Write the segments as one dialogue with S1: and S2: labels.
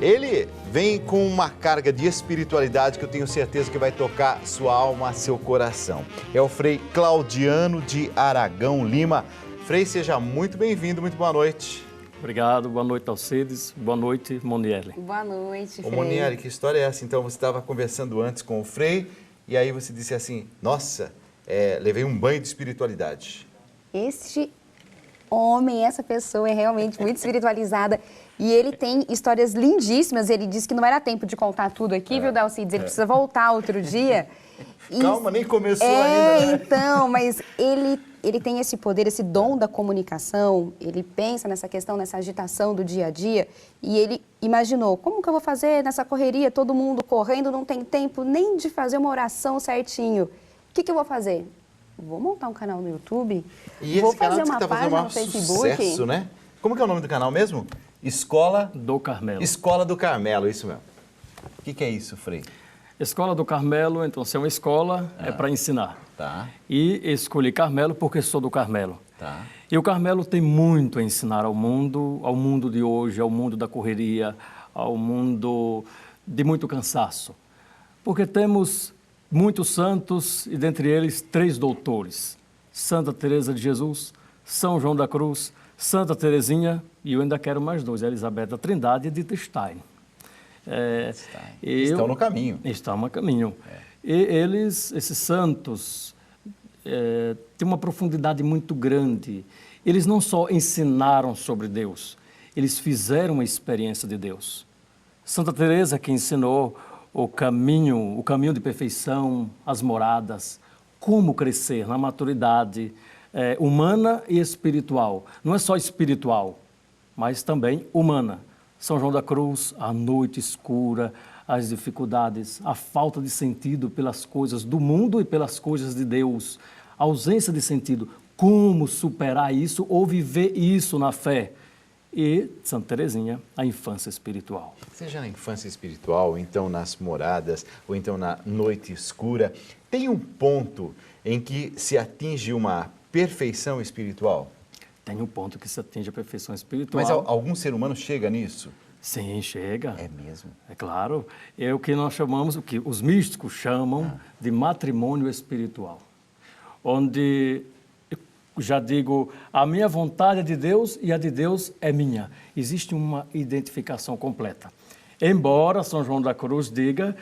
S1: Ele vem com uma carga de espiritualidade que eu tenho certeza que vai tocar sua alma, seu coração. É o Frei Claudiano de Aragão Lima. Frei, seja muito bem-vindo, muito boa noite.
S2: Obrigado, boa noite, Alcides, boa noite, Monielle.
S3: Boa noite, Frei.
S1: Ô Monielle, que história é essa? Então, você estava conversando antes com o Frei e aí você disse assim, nossa, levei um banho de espiritualidade.
S3: Este homem, essa pessoa é realmente muito espiritualizada e ele tem histórias lindíssimas. Ele disse que não era tempo de contar tudo aqui, viu, Dalcides? Ele precisa voltar outro dia.
S1: Calma, nem começou ainda, né?
S3: Então, mas ele tem esse poder, esse dom da comunicação, ele pensa nessa questão, nessa agitação do dia a dia, e ele imaginou, como que eu vou fazer nessa correria, todo mundo correndo, não tem tempo nem de fazer uma oração certinho. O que eu vou fazer? Vou montar um canal no YouTube,
S1: e
S3: vou
S1: esse canal
S3: fazer
S1: que
S3: uma
S1: tá fazendo
S3: página no Facebook.
S1: sucesso, né? Como que é o nome do canal mesmo? Escola
S2: do Carmelo.
S1: Escola do Carmelo, isso mesmo. O que é isso, Frei?
S2: Escola do Carmelo, então, se é uma escola, é para ensinar.
S1: Tá.
S2: E escolhi Carmelo porque sou do Carmelo.
S1: Tá.
S2: E o Carmelo tem muito a ensinar ao mundo de hoje, ao mundo da correria, ao mundo de muito cansaço. Porque temos muitos santos e dentre eles 3 doutores. Santa Teresa de Jesus, São João da Cruz, Santa Teresinha e eu ainda quero mais 2, Elizabeth da Trindade e Dita Stein.
S1: Estão no caminho.
S2: Estão no caminho. E eles, esses santos, têm uma profundidade muito grande. Eles não só ensinaram sobre Deus, eles fizeram uma experiência de Deus. Santa Teresa que ensinou o caminho de perfeição, as moradas, como crescer na maturidade humana e espiritual. Não é só espiritual, mas também humana. São João da Cruz, a noite escura, as dificuldades, a falta de sentido pelas coisas do mundo e pelas coisas de Deus, a ausência de sentido, como superar isso ou viver isso na fé. E Santa Teresinha, a infância espiritual.
S1: Seja na infância espiritual, ou então nas moradas, ou então na noite escura, tem um ponto em que se atinge uma perfeição espiritual?
S2: Tem um ponto que se atinge a perfeição espiritual.
S1: Mas algum ser humano chega nisso?
S2: Sim, chega.
S1: É mesmo?
S2: É claro. É o que nós chamamos, o que os místicos chamam de matrimônio espiritual. Onde, já digo, a minha vontade é de Deus e a de Deus é minha. Existe uma identificação completa. Embora São João da Cruz diga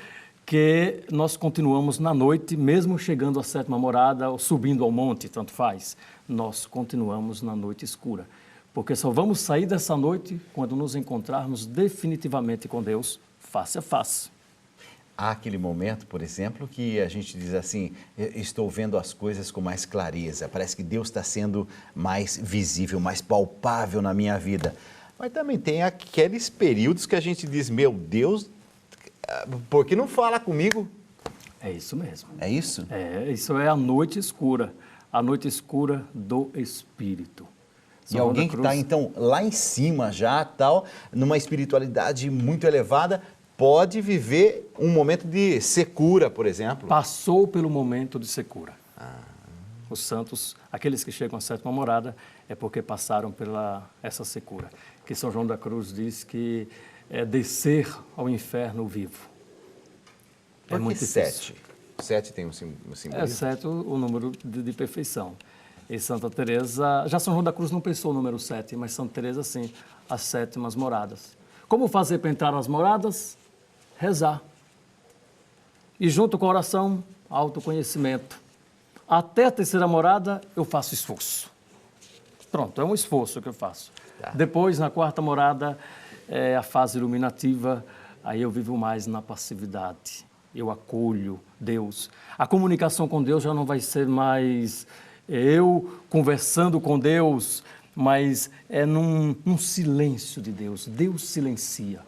S2: que nós continuamos na noite, mesmo chegando à 7ª morada ou subindo ao monte, tanto faz, nós continuamos na noite escura. Porque só vamos sair dessa noite quando nos encontrarmos definitivamente com Deus, face a face.
S1: Há aquele momento, por exemplo, que a gente diz assim, estou vendo as coisas com mais clareza, parece que Deus está sendo mais visível, mais palpável na minha vida. Mas também tem aqueles períodos que a gente diz, meu Deus, por que não fala comigo?
S2: É isso mesmo.
S1: É isso?
S2: Isso é a noite escura do Espírito.
S1: E alguém que está, então, lá em cima já, tal, numa espiritualidade muito elevada, pode viver um momento de secura, por exemplo.
S2: Passou pelo momento de secura. Os santos, aqueles que chegam à 7ª morada, é porque passaram pela essa secura. Que São João da Cruz diz que é descer ao inferno vivo.
S1: Por que
S2: muito difícil.
S1: 7? 7 tem um simbolismo?
S2: 7 o número de perfeição. E Santa Teresa, já São João da Cruz não pensou o número 7, mas Santa Teresa sim, as 7ª moradas. Como fazer para entrar nas moradas? Rezar. E junto com a oração, autoconhecimento. Até a 3ª morada eu faço esforço. Pronto, é um esforço que eu faço. Tá. Depois, na 4ª morada, é a fase iluminativa, aí eu vivo mais na passividade. Eu acolho Deus. A comunicação com Deus já não vai ser mais eu conversando com Deus, mas é num silêncio de Deus. Deus silencia,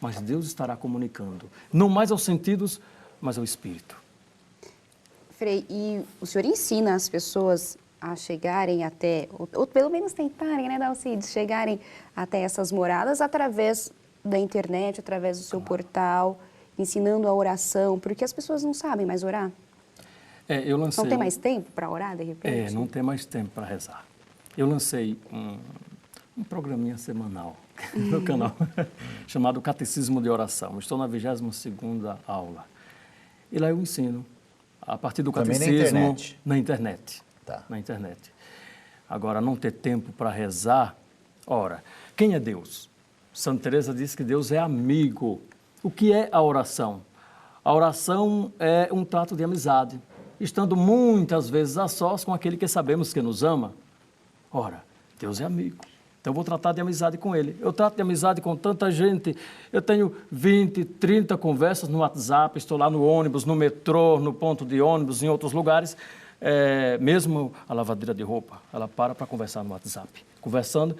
S2: mas Deus estará comunicando. Não mais aos sentidos, mas ao Espírito.
S3: Frei, e o senhor ensina as pessoas a chegarem até, ou pelo menos tentarem, né, Dalcides, chegarem até essas moradas através da internet, através do seu portal, ensinando a oração, porque as pessoas não sabem mais orar.
S2: Eu lancei...
S3: Não tem mais tempo para orar, de repente?
S2: Não tem mais tempo para rezar. Eu lancei um programinha semanal no canal, chamado Catecismo de Oração. Estou na 22ª aula. E lá eu ensino, a partir do
S1: Também
S2: catecismo...
S1: na internet?
S2: Na internet.
S1: Tá.
S2: Na internet. Agora, não ter tempo para rezar... Ora, quem é Deus? Santa Teresa diz que Deus é amigo. O que é a oração? A oração é um trato de amizade, estando muitas vezes a sós com aquele que sabemos que nos ama. Ora, Deus é amigo. Então, eu vou tratar de amizade com Ele. Eu trato de amizade com tanta gente. Eu tenho 20, 30 conversas no WhatsApp, estou lá no ônibus, no metrô, no ponto de ônibus, em outros lugares. Mesmo a lavadeira de roupa, ela para conversar no WhatsApp. Conversando,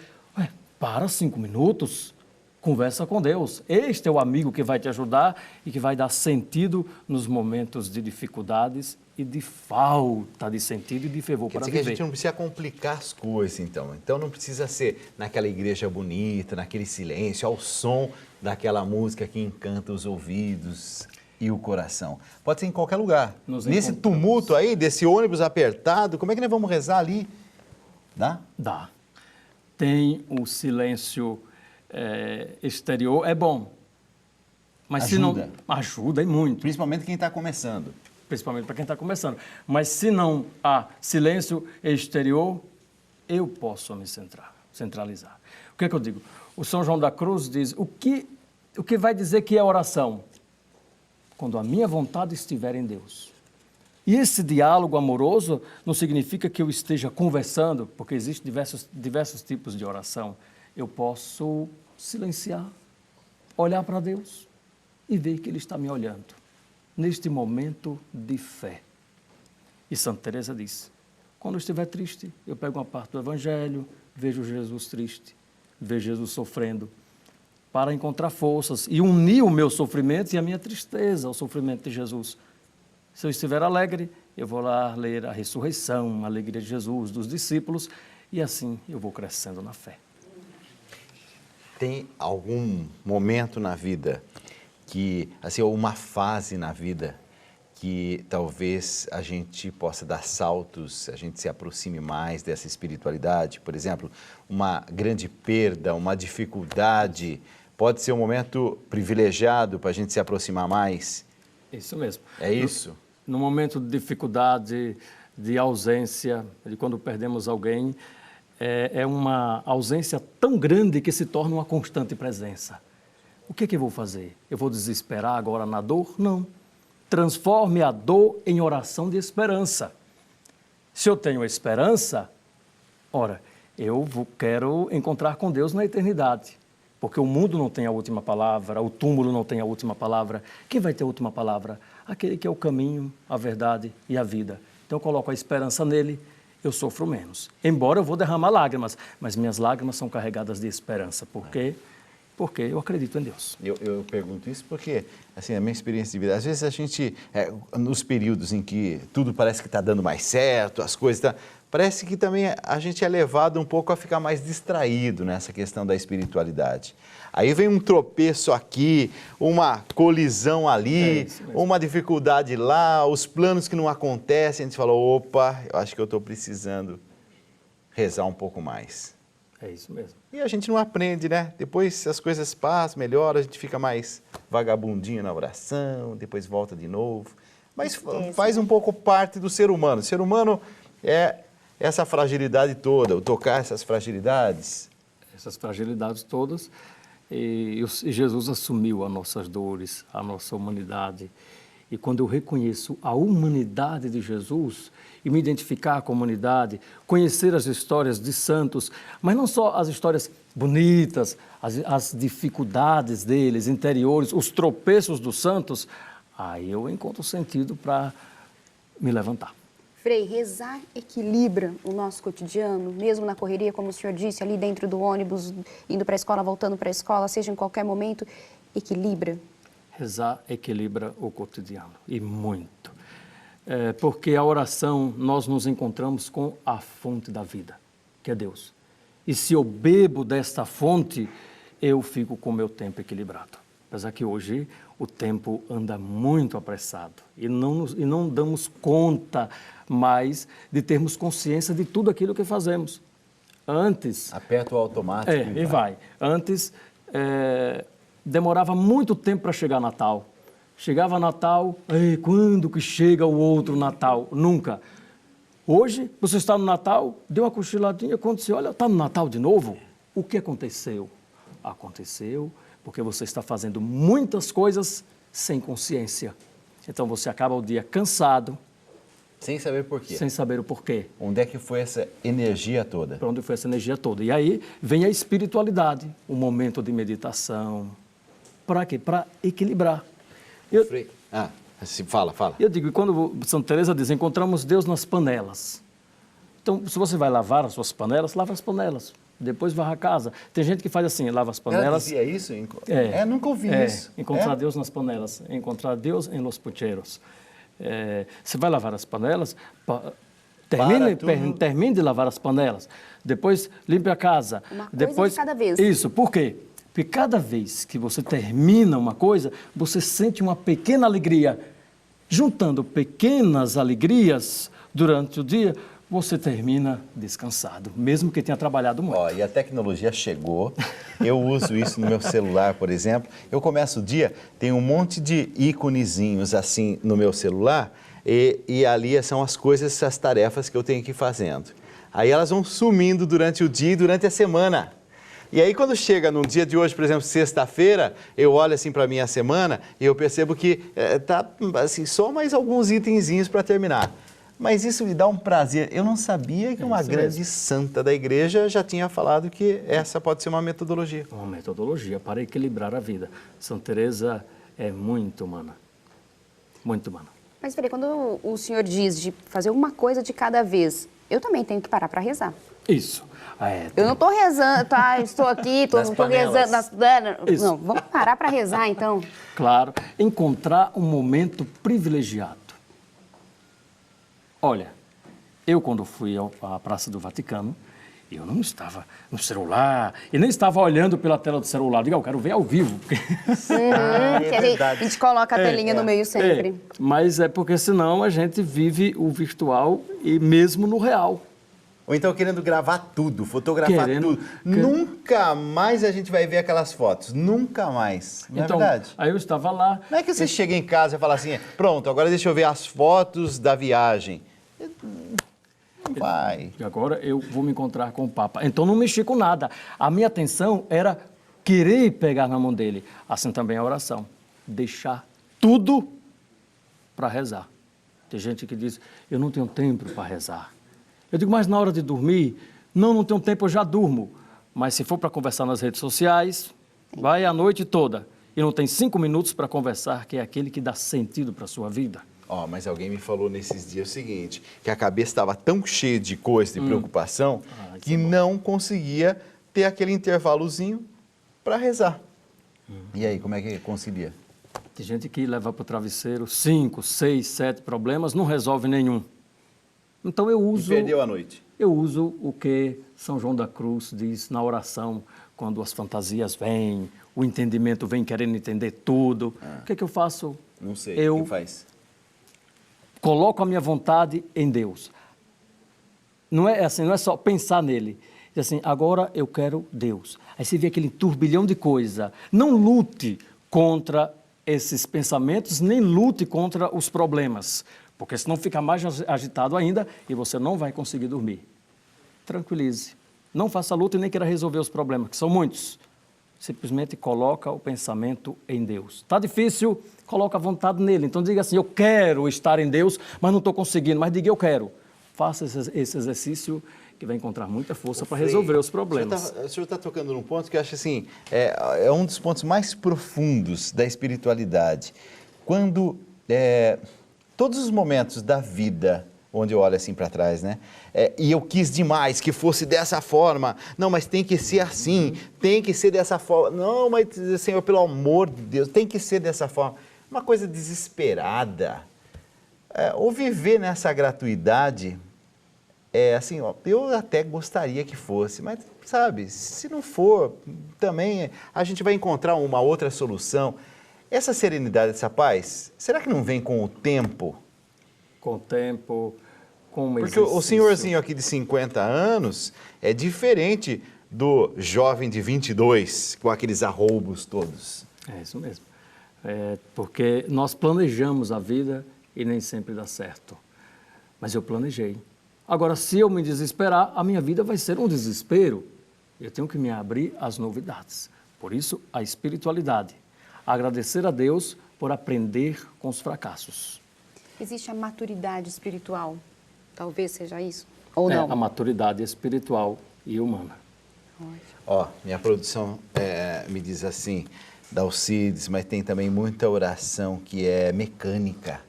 S2: para 5 minutos, conversa com Deus. Este é o amigo que vai te ajudar e que vai dar sentido nos momentos de dificuldades e de falta de sentido e de fervor para
S1: Quer dizer
S2: viver.
S1: que a gente não precisa complicar as coisas, então. Então não precisa ser naquela igreja bonita, naquele silêncio, ao som daquela música que encanta os ouvidos e o coração. Pode ser em qualquer lugar. Nesse tumulto aí, desse ônibus apertado, como é que nós vamos rezar ali? Dá?
S2: Dá. Tem o silêncio exterior, é bom. Mas
S1: Ajuda.
S2: se não... Ajuda e muito.
S1: Principalmente quem está começando.
S2: Principalmente para quem está começando. Mas se não há silêncio exterior, eu posso me centralizar. O que é que eu digo? O São João da Cruz diz, o que vai dizer que é oração? Quando a minha vontade estiver em Deus. E esse diálogo amoroso não significa que eu esteja conversando, porque existem diversos tipos de oração. Eu posso silenciar, olhar para Deus e ver que Ele está me olhando, neste momento de fé. E Santa Teresa diz, quando eu estiver triste, eu pego uma parte do Evangelho, vejo Jesus triste, vejo Jesus sofrendo, para encontrar forças e unir o meu sofrimento e a minha tristeza ao sofrimento de Jesus. Se eu estiver alegre, eu vou lá ler a ressurreição, a alegria de Jesus, dos discípulos, e assim eu vou crescendo na fé.
S1: Tem algum momento na vida que, assim, ou uma fase na vida que talvez a gente possa dar saltos, a gente se aproxime mais dessa espiritualidade? Por exemplo, uma grande perda, uma dificuldade, pode ser um momento privilegiado para a gente se aproximar mais?
S2: Isso mesmo.
S1: É isso?
S2: No momento de dificuldade, de ausência, de quando perdemos alguém, é uma ausência tão grande que se torna uma constante presença. O que eu vou fazer? Eu vou desesperar agora na dor? Não. Transforme a dor em oração de esperança. Se eu tenho esperança, ora, quero encontrar com Deus na eternidade. Porque o mundo não tem a última palavra, o túmulo não tem a última palavra. Quem vai ter a última palavra? Aquele que é o caminho, a verdade e a vida. Então eu coloco a esperança nele, eu sofro menos. Embora eu vou derramar lágrimas, mas minhas lágrimas são carregadas de esperança. Por quê? Porque eu acredito em Deus.
S1: Eu pergunto isso porque, assim, a minha experiência de vida, às vezes a gente, nos períodos em que tudo parece que está dando mais certo, as coisas, parece que também a gente é levado um pouco a ficar mais distraído nessa questão da espiritualidade. Aí vem um tropeço aqui, uma colisão ali, uma dificuldade lá, os planos que não acontecem, a gente fala, opa, eu acho que eu estou precisando rezar um pouco mais.
S2: É isso mesmo.
S1: E a gente não aprende, né? Depois as coisas passam, melhora, a gente fica mais vagabundinho na oração, depois volta de novo. Mas faz um pouco parte do ser humano. O ser humano é essa fragilidade toda, o tocar essas fragilidades.
S2: Essas fragilidades todas. E Jesus assumiu as nossas dores, a nossa humanidade. E quando eu reconheço a humanidade de Jesus e me identificar com a humanidade, conhecer as histórias de santos, mas não só as histórias bonitas, as dificuldades deles, interiores, os tropeços dos santos, aí eu encontro sentido para me levantar.
S3: Frei, rezar equilibra o nosso cotidiano, mesmo na correria, como o senhor disse, ali dentro do ônibus, indo para a escola, voltando para a escola, seja em qualquer momento, equilibra?
S2: Rezar equilibra o cotidiano, e muito. Porque a oração, nós nos encontramos com a fonte da vida, que é Deus. E se eu bebo desta fonte, eu fico com o meu tempo equilibrado. Apesar que hoje o tempo anda muito apressado e não damos conta mais de termos consciência de tudo aquilo que fazemos. Antes...
S1: Aperta o automático
S2: e vai. Antes, demorava muito tempo para chegar Natal. Chegava Natal, quando que chega o outro Natal? Nunca. Hoje, você está no Natal, deu uma cochiladinha, quando você olha, está no Natal de novo? O que aconteceu? Aconteceu porque você está fazendo muitas coisas sem consciência. Então, você acaba o dia cansado.
S1: Sem saber por quê.
S2: Sem saber o porquê.
S1: Onde é que foi essa energia toda?
S2: Para onde foi essa energia toda? E aí vem a espiritualidade, o momento de meditação. Para quê? Para equilibrar.
S1: Fala.
S2: Eu digo, quando Santa Teresa diz, encontramos Deus nas panelas. Então, se você vai lavar as suas panelas, lava as panelas. Depois varra a casa. Tem gente que faz assim, lava as panelas.
S1: Ela dizia isso? Nunca ouvi isso.
S2: Encontrar Deus nas panelas. Encontrar Deus em los pucheros. Você vai lavar as panelas, termine de lavar as panelas. Depois, limpe a casa.
S3: Uma coisa de cada vez.
S2: Isso, por quê? Porque cada vez que você termina uma coisa, você sente uma pequena alegria. Juntando pequenas alegrias durante o dia, você termina descansado, mesmo que tenha trabalhado muito.
S1: E a tecnologia chegou, eu uso isso no meu celular, por exemplo. Eu começo o dia, tem um monte de íconezinhos assim no meu celular e ali são as coisas, as tarefas que eu tenho que ir fazendo. Aí elas vão sumindo durante o dia e durante a semana. E aí quando chega no dia de hoje, por exemplo, sexta-feira, eu olho assim para a minha semana e eu percebo que tá assim, só mais alguns itenzinhos para terminar. Mas isso me dá um prazer. Eu não sabia que uma grande santa da igreja já tinha falado que essa pode ser uma metodologia.
S2: Uma metodologia para equilibrar a vida. Santa Teresa é muito humana. Muito humana.
S3: Mas, Frei, quando o senhor diz de fazer uma coisa de cada vez, eu também tenho que parar para rezar.
S2: Isso.
S3: Eu não estou rezando, estou aqui, estou rezando. Não, vamos parar para rezar, então.
S2: Claro. Encontrar um momento privilegiado. Olha, eu quando fui à Praça do Vaticano, eu não estava no celular e nem estava olhando pela tela do celular. Digo, eu quero ver ao vivo.
S3: A gente coloca a telinha no meio sempre.
S2: Mas é porque senão a gente vive o virtual e mesmo no real.
S1: Ou então querendo gravar tudo, fotografar tudo. Nunca mais a gente vai ver aquelas fotos. Nunca mais. Não é verdade?
S2: Aí eu estava lá.
S1: Não é que você chega em casa e fala assim, pronto, agora deixa eu ver as fotos da viagem. Não vai.
S2: E agora eu vou me encontrar com o Papa. Então não mexi com nada. A minha atenção era querer pegar na mão dele. Assim também a oração. Deixar tudo para rezar. Tem gente que diz, eu não tenho tempo para rezar. Eu digo, mas na hora de dormir, não tenho tempo, eu já durmo. Mas se for para conversar nas redes sociais, vai a noite toda. E não tem 5 minutos para conversar, que é aquele que dá sentido para a sua vida.
S1: Mas alguém me falou nesses dias o seguinte, que a cabeça estava tão cheia de coisa, de preocupação, que não conseguia ter aquele intervalozinho para rezar. E aí, como é que concilia?
S2: Tem gente que leva para o travesseiro 5, 6, 7 problemas, não resolve nenhum. Então eu uso...
S1: E perdeu a noite.
S2: Eu uso o que São João da Cruz diz na oração, quando as fantasias vêm, o entendimento vem querendo entender tudo. O que é que eu faço?
S1: Não sei,
S2: o que faz? Coloco a minha vontade em Deus. Não é assim, não é só pensar nele. Diz assim, agora eu quero Deus. Aí você vê aquele turbilhão de coisa. Não lute contra esses pensamentos, nem lute contra os problemas. Porque senão fica mais agitado ainda e você não vai conseguir dormir. Tranquilize. Não faça luta e nem queira resolver os problemas, que são muitos. Simplesmente coloca o pensamento em Deus. Está difícil? Coloca a vontade nele. Então diga assim, eu quero estar em Deus, mas não estou conseguindo. Mas diga, eu quero. Faça esse exercício que vai encontrar muita força para resolver os problemas.
S1: O senhor está tocando num ponto que eu acho assim, é um dos pontos mais profundos da espiritualidade. Quando todos os momentos da vida, onde eu olho assim para trás, né? E eu quis demais que fosse dessa forma. Não, mas tem que ser assim, tem que ser dessa forma. Não, mas Senhor, pelo amor de Deus, tem que ser dessa forma. Uma coisa desesperada. Ou viver nessa gratuidade, assim, eu até gostaria que fosse, mas sabe, se não for, também a gente vai encontrar uma outra solução. Essa serenidade, essa paz, será que não vem com o tempo?
S2: Com o tempo, como
S1: Porque
S2: exercício.
S1: o senhorzinho aqui de 50 anos é diferente do jovem de 22, com aqueles arroubos todos.
S2: É isso mesmo. Porque nós planejamos a vida e nem sempre dá certo. Mas eu planejei. Agora, se eu me desesperar, a minha vida vai ser um desespero. Eu tenho que me abrir às novidades. Por isso, a espiritualidade. Agradecer a Deus por aprender com os fracassos.
S3: Existe a maturidade espiritual? Talvez seja isso? Ou não?
S2: A maturidade espiritual e humana.
S1: Ó, minha produção me diz assim, Dalcides, mas tem também muita oração que é mecânica,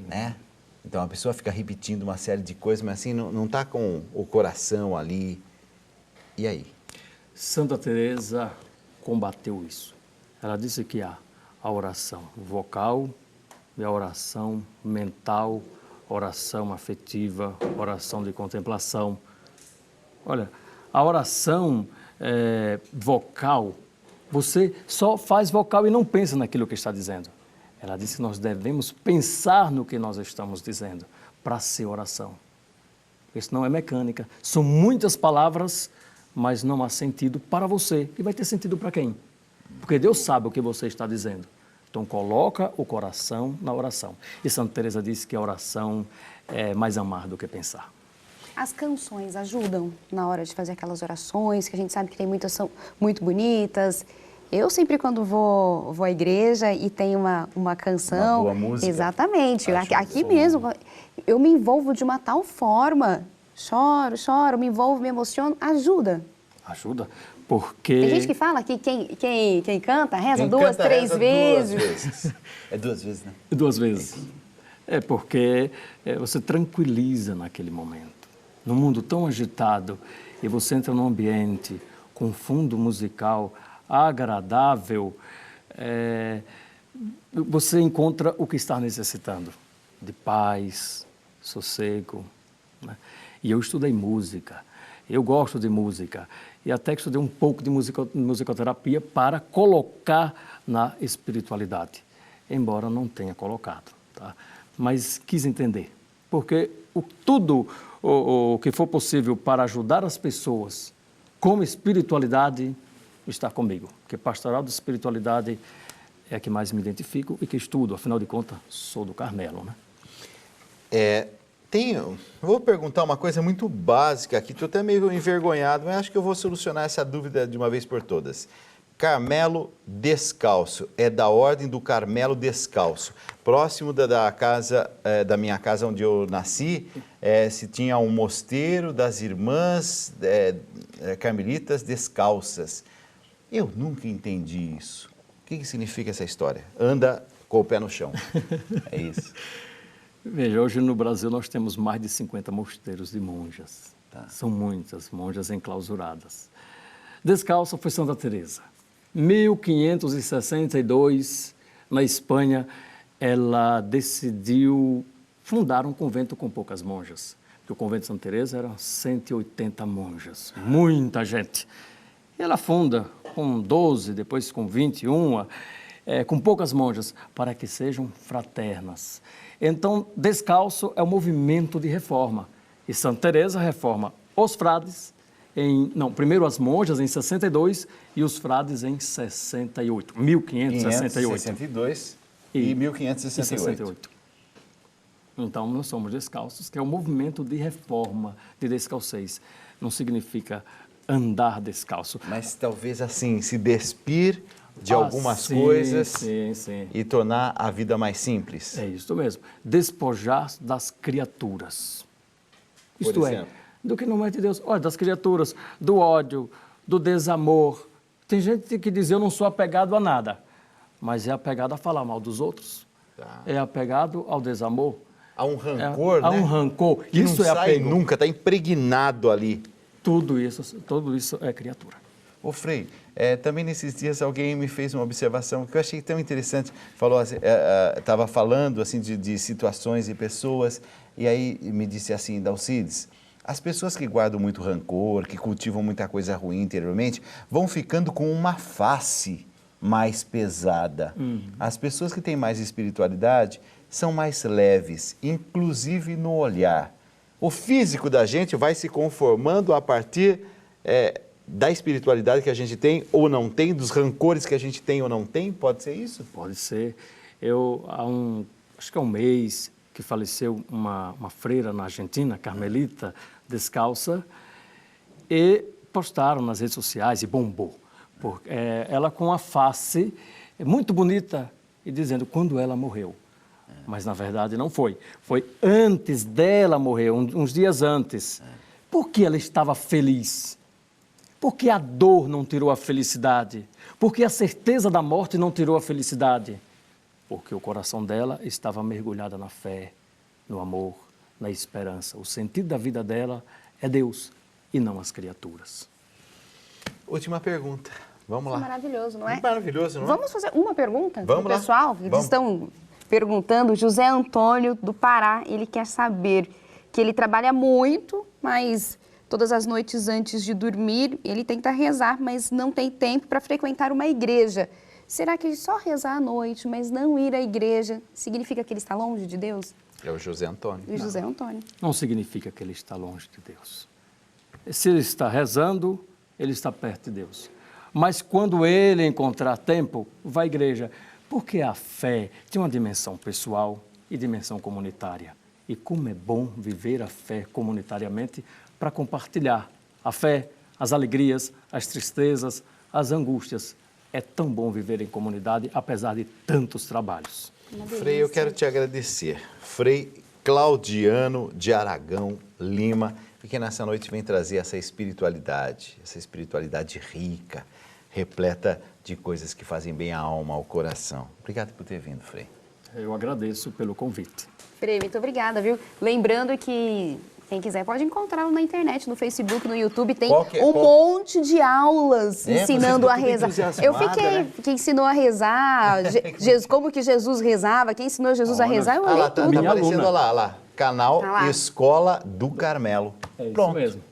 S1: né? Então a pessoa fica repetindo uma série de coisas, mas assim não está com o coração ali. E aí?
S2: Santa Teresa combateu isso. Ela disse que há a oração vocal e a oração mental, oração afetiva, oração de contemplação. Olha, a oração vocal, você só faz vocal e não pensa naquilo que está dizendo. Ela disse que nós devemos pensar no que nós estamos dizendo para ser oração. Isso não é mecânica. São muitas palavras, mas não há sentido para você. E vai ter sentido para quem? Porque Deus sabe o que você está dizendo. Então, coloca o coração na oração. E Santa Teresa disse que a oração é mais amar do que pensar.
S3: As canções ajudam na hora de fazer aquelas orações, que a gente sabe que tem muitas são muito bonitas. Eu sempre, quando vou à igreja e tem uma canção...
S1: Uma boa música.
S3: Exatamente. Aqui mesmo, eu me envolvo de uma tal forma. Choro, me envolvo, me emociono. Ajuda.
S2: Ajuda, porque...
S3: Tem gente que fala que quem canta, reza
S1: Quem
S3: duas,
S1: canta,
S3: três
S1: reza
S3: vezes.
S1: 2 vezes. É 2 vezes, né?
S2: 2 vezes. É porque você tranquiliza naquele momento. Num mundo tão agitado, e você entra num ambiente com fundo musical agradável, você encontra o que está necessitando, de paz, sossego, né? E eu estudei música, eu gosto de música, e até que estudei um pouco de musicoterapia para colocar na espiritualidade, embora não tenha colocado, tá? Mas quis entender, porque tudo o que for possível para ajudar as pessoas com espiritualidade está comigo, porque pastoral de espiritualidade é a que mais me identifico e que estudo, afinal de contas, sou do Carmelo, né?
S1: Vou perguntar uma coisa muito básica aqui, estou até meio envergonhado, mas acho que eu vou solucionar essa dúvida de uma vez por todas. Carmelo Descalço, é da Ordem do Carmelo Descalço. Próximo da minha casa onde eu nasci, se tinha um mosteiro das irmãs carmelitas descalças. Eu nunca entendi isso. O que significa essa história? Anda com o pé no chão. É isso.
S2: Veja, hoje no Brasil nós temos mais de 50 mosteiros de monjas. Tá? São muitas monjas enclausuradas. Descalça foi Santa Teresa. 1562, na Espanha, ela decidiu fundar um convento com poucas monjas. Porque o convento de Santa Teresa eram 180 monjas, muita gente. E ela funda com 12, depois com 21, com poucas monjas, para que sejam fraternas. Então, Descalço é um movimento de reforma. E Santa Teresa reforma os frades, primeiro as monjas em 62 e os frades em 68, 1568.
S1: 562 e 1568.
S2: Então, nós somos descalços, que é um movimento de reforma, de descalcez. Não significa andar descalço.
S1: Mas talvez assim, se despir de algumas coisas e tornar a vida mais simples.
S2: É isso mesmo. Despojar das criaturas. Isto é, do que não é de Deus. Olha, das criaturas, do ódio, do desamor. Tem gente que diz, eu não sou apegado a nada, mas é apegado a falar mal dos outros. Tá. É apegado ao desamor.
S1: Há um rancor, né?
S2: Há um rancor.
S1: Que isso não sai nunca, está impregnado ali. Tudo
S2: isso é criatura.
S1: Ô Frei, também nesses dias alguém me fez uma observação que eu achei tão interessante. Falou, estava falando assim de situações e pessoas, e aí me disse assim, Dalcides, as pessoas que guardam muito rancor, que cultivam muita coisa ruim interiormente, vão ficando com uma face mais pesada. As pessoas que têm mais espiritualidade são mais leves, inclusive no olhar. O físico da gente vai se conformando a partir da espiritualidade que a gente tem ou não tem, dos rancores que a gente tem ou não tem? Pode ser isso?
S2: Pode ser. Acho que há um mês que faleceu uma freira na Argentina, carmelita, descalça, e postaram nas redes sociais e bombou. Ela com a face muito bonita e dizendo quando ela morreu. Mas, na verdade, não foi. Foi antes dela morrer, uns dias antes. Por que ela estava feliz? Porque a dor não tirou a felicidade. Porque a certeza da morte não tirou a felicidade. Porque o coração dela estava mergulhado na fé, no amor, na esperança. O sentido da vida dela é Deus e não as criaturas.
S1: Última pergunta. Vamos lá.
S3: Maravilhoso, não é?
S1: Maravilhoso, não é?
S3: Vamos fazer uma pergunta
S1: Vamos lá.
S3: pessoal? Eles estão perguntando, José Antônio do Pará, ele quer saber que ele trabalha muito, mas todas as noites antes de dormir, ele tenta rezar, mas não tem tempo para frequentar uma igreja. Será que só rezar à noite, mas não ir à igreja, significa que ele está longe de Deus?
S1: É o José Antônio.
S3: O José Antônio.
S2: Não significa que ele está longe de Deus. Se ele está rezando, ele está perto de Deus. Mas quando ele encontrar tempo, vá à igreja. Porque a fé tem uma dimensão pessoal e dimensão comunitária. E como é bom viver a fé comunitariamente para compartilhar a fé, as alegrias, as tristezas, as angústias. É tão bom viver em comunidade, apesar de tantos trabalhos.
S1: Frei, eu quero te agradecer. Frei Claudiano de Aragão Lima, porque nessa noite vem trazer essa espiritualidade rica, repleta de coisas que fazem bem à alma, ao coração. Obrigado por ter vindo, Frei.
S2: Eu agradeço pelo convite.
S3: Frei, muito obrigada, viu? Lembrando que quem quiser pode encontrá-lo na internet, no Facebook, no YouTube, tem monte de aulas ensinando a rezar. Eu fiquei, quem ensinou a rezar, como que Jesus rezava, quem ensinou Jesus a rezar, eu olhei tudo.
S1: Tá aparecendo lá, canal Escola do Carmelo.
S2: É isso mesmo.